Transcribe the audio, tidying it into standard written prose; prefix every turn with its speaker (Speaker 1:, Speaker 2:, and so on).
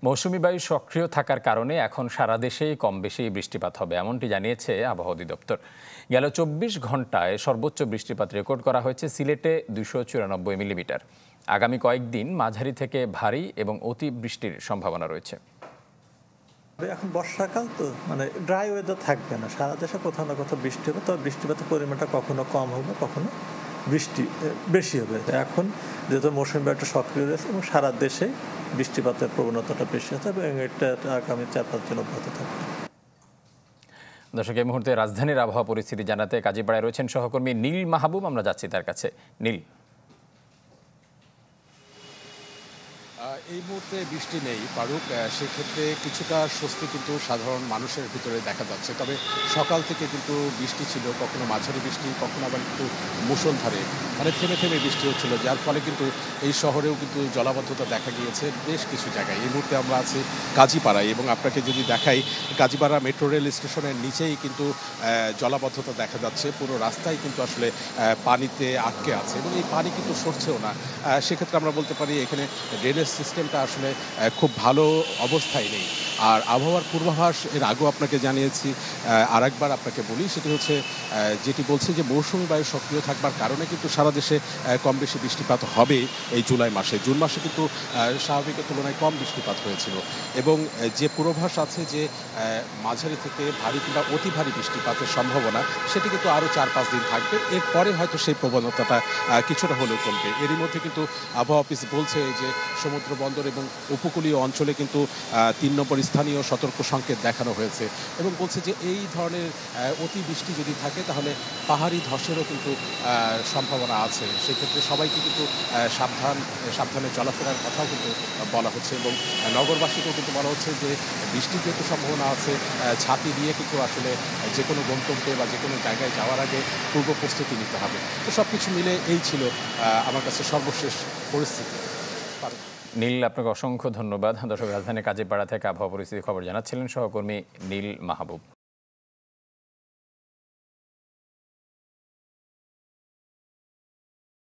Speaker 1: মৌসুমী বায়ু সক্রিয় থাকার কারণে এখন সারা দেশেই কম বেশি বৃষ্টিপাত হবে, এমনটি জানিয়েছে আবহাওয়া অধিদপ্তর। গেল 24 ঘন্টায় সর্বোচ্চ বৃষ্টিপাত রেকর্ড করা হয়েছে সিলেটে 294 মিলিমিটার। আগামী কয়েকদিন মাঝারি থেকে ভারী এবং অতি বৃষ্টির সম্ভাবনা রয়েছে।
Speaker 2: এখন বর্ষাকাল তো ড্রাই ওয়েদার থাকবে না, সারা দেশে কোথাও না কোথাও বৃষ্টি হবে, তবে বৃষ্টিপাতের পরিমাণটা কখনো কম হবে, কখনো বৃষ্টি বেশি হবে। এখন যেহেতু মৌসুমী বায়ুটা সক্রিয় রয়েছে এবং সারা দেশে বৃষ্টিপাতের প্রবণতাটা বেশি আছে এবং এটা আগামী 4-5 দিন অব্যাহত থাকবে।
Speaker 1: দর্শক, এই মুহূর্তে রাজধানীর আবহাওয়া পরিস্থিতি জানাতে কাজীপাড়ায় রয়েছেন সহকর্মী নীল মাহবুব। আমরা যাচ্ছি তার কাছে। নীল,
Speaker 3: এই মুহূর্তে বৃষ্টি নেই ফারুক, সেক্ষেত্রে কিছুটা স্বস্তি কিন্তু সাধারণ মানুষের ভিতরে দেখা যাচ্ছে। তবে সকাল থেকে কিন্তু বৃষ্টি ছিল, কখনো মাঝারি বৃষ্টি, কখনো আবার কিন্তু মুষলধারে থেমে থেমে বৃষ্টি হচ্ছিল, যার ফলে কিন্তু এই শহরেও কিন্তু জলাবদ্ধতা দেখা গিয়েছে বেশ কিছু জায়গায়। এই মুহূর্তে আমরা আছি কাজীপাড়ায় এবং আপনাকে যদি দেখাই, কাজীপাড়া মেট্রো রেল স্টেশনের নিচেই কিন্তু জলাবদ্ধতা দেখা যাচ্ছে। পুরো রাস্তায় কিন্তু আসলে পানিতে আটকে আছে এবং এই পানি কিন্তু সরছেও না। সেক্ষেত্রে আমরা বলতে পারি এখানে ড্রেনেজ সিস্টেমটা আসলে খুব ভালো অবস্থায় নেই। আর আবহাওয়ার পূর্বাভাস এর আগেও আপনাকে জানিয়েছি, আরেকবার আপনাকে বলি, সেটি হচ্ছে যেটি বলছে যে মৌসুমী বায়ু সক্রিয় থাকবার কারণে কিন্তু সারা দেশে কম বেশি বৃষ্টিপাত হবে এই জুলাই মাসে। জুন মাসে কিন্তু স্বাভাবিকের তুলনায় কম বৃষ্টিপাত হয়েছিল এবং যে পূর্বাভাস আছে যে মাঝারি থেকে ভারী কিংবা অতি ভারী বৃষ্টিপাতের সম্ভাবনা, সেটি কিন্তু আরও 4-5 দিন থাকবে। এরপরে হয়তো সেই প্রবণতাটা কিছুটা হলেও কমবে। এরই মধ্যে কিন্তু আবহাওয়া অফিস বলছে যে সমুদ্র বন্দর এবং উপকূলীয় অঞ্চলে কিন্তু 3 নম্বর স্থানীয় সতর্ক সংকেত দেখানো হয়েছে এবং বলছে যে এই ধরনের অতি বৃষ্টি যদি থাকে তাহলে পাহাড়ি ধসেরও কিন্তু সম্ভাবনা আছে। সেক্ষেত্রে সবাইকে কিন্তু সাবধানে চলাফেরার কথাও কিন্তু বলা হচ্ছে এবং নগরবাসীকেও কিন্তু বলা হচ্ছে যে বৃষ্টির যেহেতু সম্ভাবনা আছে, ছাতি দিয়ে কিন্তু আসলে যে কোনো গন্তব্যে বা যে কোনো জায়গায় যাওয়ার আগে পূর্ব প্রস্তুতি নিতে হবে। তো সব কিছু মিলে এই ছিল আমার কাছে সর্বশেষ পরিস্থিতি।
Speaker 1: নীল, আপনাকে অসংখ্য ধন্যবাদ। দর্শক, রাজধানী কাজীপাড়া থেকে আবহাওয়া পরিস্থিতি খবর জানাচ্ছিলেন সহকর্মী নীল মাহবুব।